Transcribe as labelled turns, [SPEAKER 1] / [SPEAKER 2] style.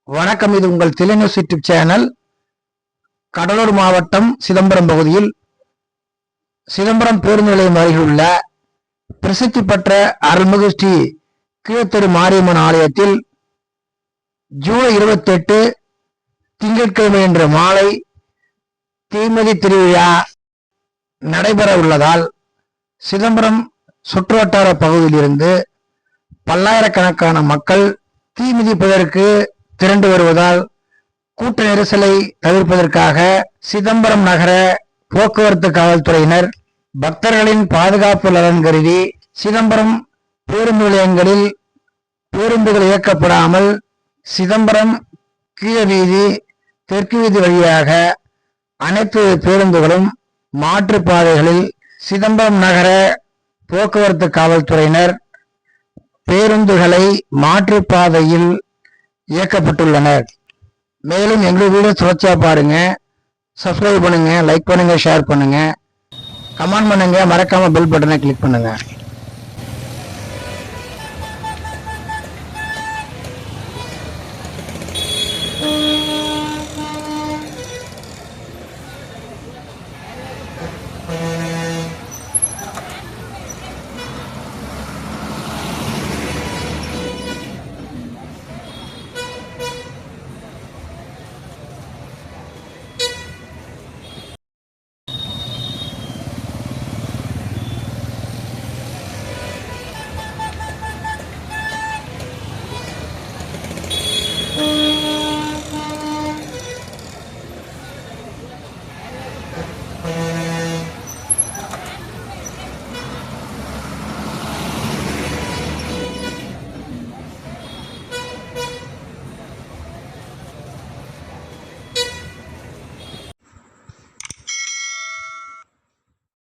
[SPEAKER 1] வணக்கம். இது உங்கள் தெலுங்கு யூடியூப் சேனல். கடலூர் மாவட்டம் சிதம்பரம் பகுதியில் சிதம்பரம் பேருந்து நிலையம் அருகில் உள்ள பிரசித்தி பெற்ற அருள்மிகு ஸ்ரீ கீழத்தெரு மாரியம்மன் ஆலயத்தில் ஜூலை 28 திங்கட்கிழமை என்ற மாலை தீமிதி திருவிழா நடைபெற உள்ளதால் சிதம்பரம் சுற்றுவட்டார பகுதியிலிருந்து பல்லாயிரக்கணக்கான மக்கள் தீ மிதிப்பதற்கு திரண்டு வருவதால் கூட்ட நெரிசலை தவிர்ப்பதற்காக சிதம்பரம் நகர போக்குவரத்து காவல்துறையினர் பக்தர்களின் பாதுகாப்பு நலன் கருதி சிதம்பரம் பேருந்து நிலையங்களில் பேருந்துகள் இயக்கப்படாமல் சிதம்பரம் கீழ வீதி தெற்கு வீதி வழியாக அனைத்து பேருந்துகளும் மாற்றுப்பாதைகளில் சிதம்பரம் நகர போக்குவரத்து காவல்துறையினர் பேருந்துகளை மாற்றுப்பாதையில் இயக்கப்பட்டுள்ளனர். மேலும் எங்கள் வீடியோ தொடர்ச்சியா பாருங்க, சப்ஸ்கிரைப் பண்ணுங்க, லைக் பண்ணுங்க, ஷேர் பண்ணுங்க, கமெண்ட் பண்ணுங்க, மறக்காம பெல் பட்டனை கிளிக் பண்ணுங்க.